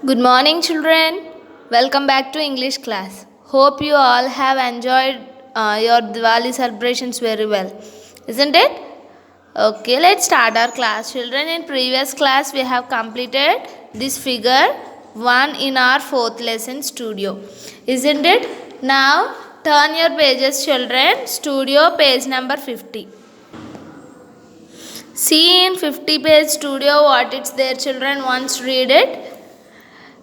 Good morning, children. Welcome back to English class. Hope you all have enjoyed your Diwali celebrations very well, isn't it? Okay, let's start our class. Children, in previous class, we have completed this figure 1 in our 4th lesson studio, isn't it? Now, turn your pages, children. Studio page number 50. See in 50 page studio what it's there, children. Once read it.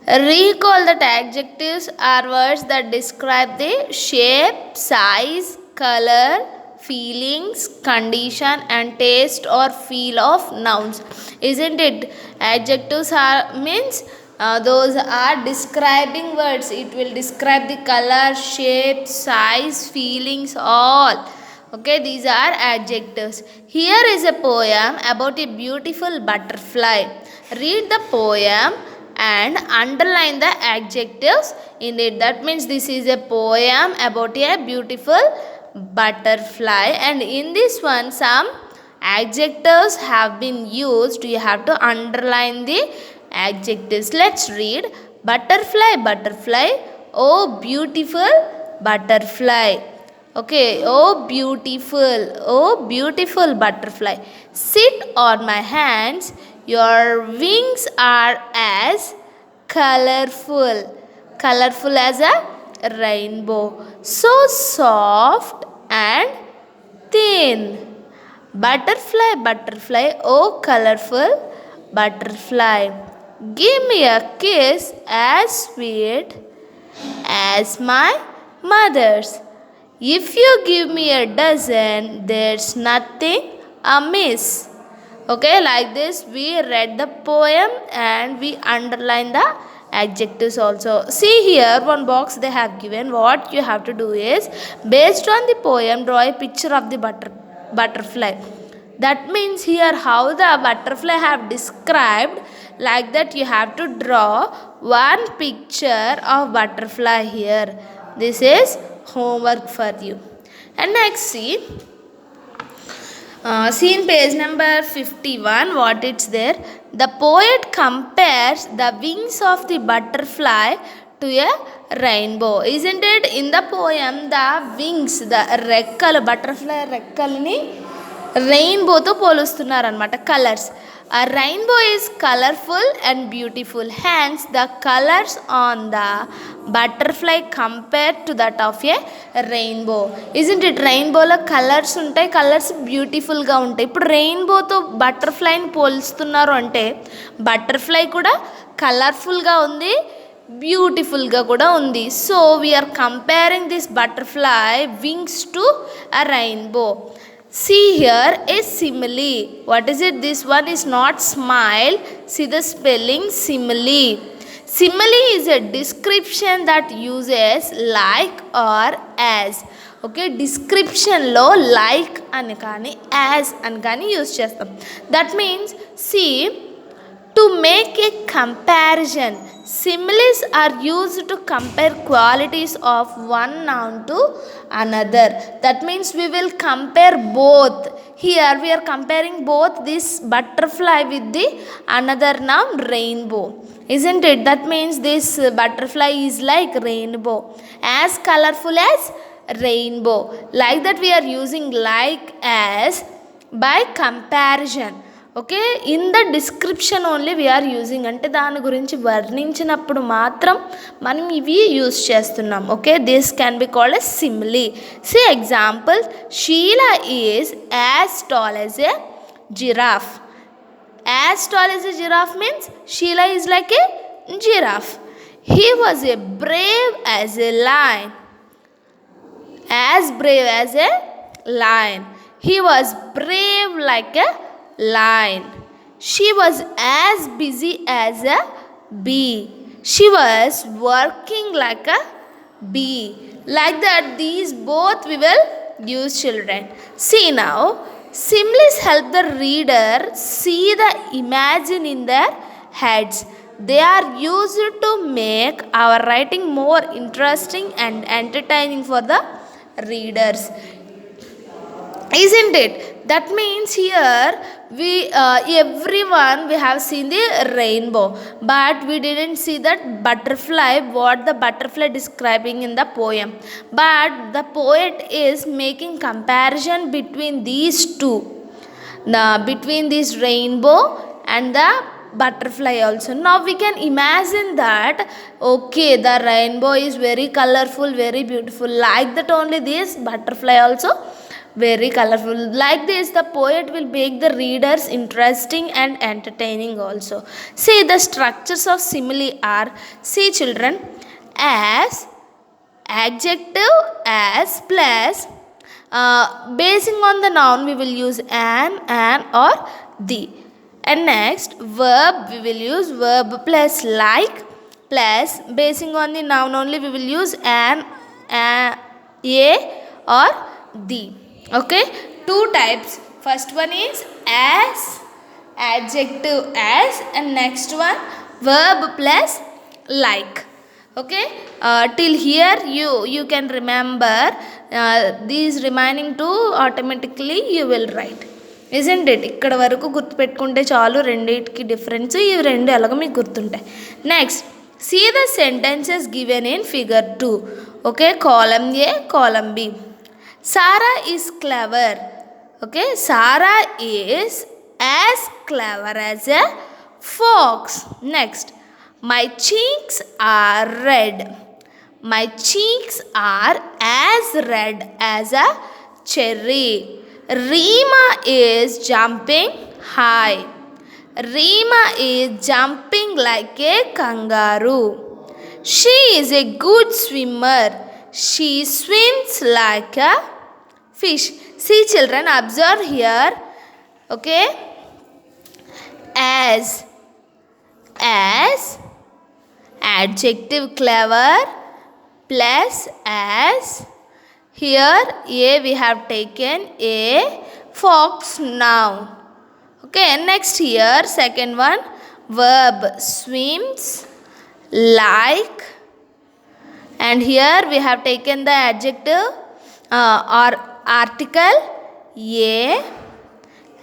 Recall that adjectives are words that describe the shape, size, color, feelings, condition, and taste or feel of nouns. Isn't it? Adjectives are means those are describing words. It will describe the color, shape, size, feelings, all. Okay, these are adjectives. Here is a poem about a beautiful butterfly. Read the poem and underline the adjectives in it. That means this is a poem about a beautiful butterfly, and in this one some adjectives have been used. You have to underline the adjectives. Let's read. Butterfly, butterfly, oh beautiful butterfly. Okay, oh beautiful butterfly. Sit on my hands, your wings are as colorful as a rainbow, so soft and thin. Butterfly, butterfly, oh colorful butterfly. Give me a kiss as sweet as my mother's. If you give me a dozen, there's nothing amiss. Okay, like this we read the poem and we underline the adjectives also. See here, one box they have given. What you have to do is, based on the poem, draw a picture of the butterfly. That means here how the butterfly have described, like that you have to draw one picture of butterfly here. This is homework for you. And next see in page number 51 what it's there. The poet compares the wings of the butterfly to a rainbow. Isn't it? In the poem the wings, the rekkalu, butterfly rekkalni రెయిన్బోతో పోలుస్తున్నారనమాట. Colours. A rainbow is colorful and beautiful. Hence, the colors on the butterfly compared to that of a rainbow. Isn't it? రెయిన్బోలో colours ఉంటాయి, colours బ్యూటిఫుల్గా ఉంటాయి. ఇప్పుడు రెయిన్బోతో బటర్ఫ్లైని పోల్స్తున్నారు అంటే butterfly కూడా కలర్ఫుల్గా ఉంది, బ్యూటిఫుల్గా కూడా ఉంది. So we are comparing this butterfly wings to a rainbow. See here a simile. What is it? This one is not smile. See the spelling simile. Simile is a description that uses like or as. Okay, description lo like అని కానీ as అని కానీ use చేస్తాం. That means see, to make a comparison. Similes are used to compare qualities of one noun to another. That means we will compare both. Here we are comparing both this butterfly with the another noun rainbow. Isn't it? That means this butterfly is like rainbow, as colorful as rainbow. Like that we are using like as by comparison. Okay, in the description only we are using, అంటే దాని గురించి వర్ణించినప్పుడు మాత్రం మనం ఇవి use చేస్తున్నాం. Okay, this can be called a simile. See example, Sheila is as tall as a giraffe. As tall as a giraffe means Sheila is like a giraffe. He was a brave as a lion. As brave as a lion. He was brave like a lion. She was as busy as a bee. She was working like a bee. Like that these both we will use, children. See now, similes help the reader see the imagine in their heads. They are used to make our writing more interesting and entertaining for the readers. Isn't it? That means here we everyone we have seen the rainbow, but we didn't see that butterfly, what the butterfly describing in the poem. But the poet is making comparison between these two, between this rainbow and the butterfly also. Now we can imagine that okay, the rainbow is very colorful, very beautiful, like that only this butterfly also very colorful. Like this the poet will make the readers interesting and entertaining also. See, the structures of simile are, see children, as, adjective, as, plus basing on the noun we will use an or the. And next verb we will use verb plus like, plus basing on the noun only we will use an, a or the. Okay, two types. First one is as, adjective as, and next one verb plus like. Okay, till here you can remember these remaining two automatically you will write, isn't it? ఇక్కడ వరకు గుర్తుపెట్టుకుంటే చాలు, రెండింటికి difference ఇవి రెండు ఎలాగో మీకు గుర్తుంటాయి. Next see the sentences given in figure 2. Okay, column A, column B. Sarah is clever. Okay, Sarah is as clever as a fox. Next, my cheeks are red. My cheeks are as red as a cherry. Reema is jumping high. Reema is jumping like a kangaroo. She is a good swimmer. She swims like a fish. See children, observe here. Okay, as, adjective clever plus as, here a we have taken a fox noun. Okay, next here second one verb swims like, and here we have taken the adjective or article a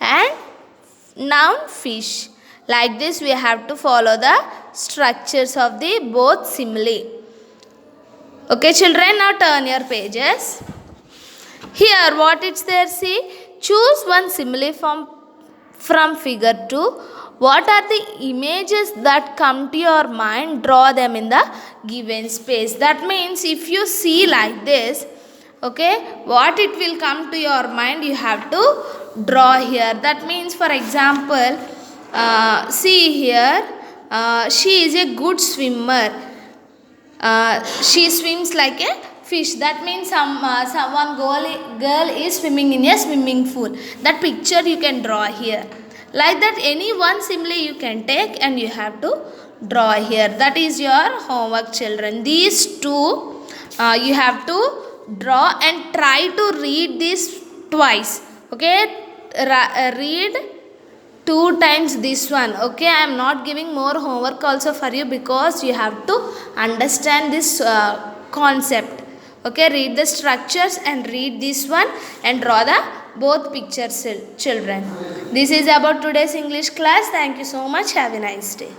and noun fish. Like this we have to follow the structures of the both simile. Okay children, now turn your pages. Here what it's there, see, choose one simile from figure 2. What are the images that come to your mind? Draw them in the given space. That means if you see like this, okay, what it will come to your mind you have to draw here. That means for example, see here, she is a good swimmer. She swims like a fish. That means someone girl is swimming in a swimming pool. That picture you can draw here. Like that any one simile you can take and you have to draw here. That is your homework children. These two you have to draw and try to read this twice. Okay, read 2 times this one. Okay, I am not giving more homework also for you because you have to understand this concept. Okay, read the structures and read this one and draw the both pictures children. This is about today's English class. Thank you so much. Have a nice day.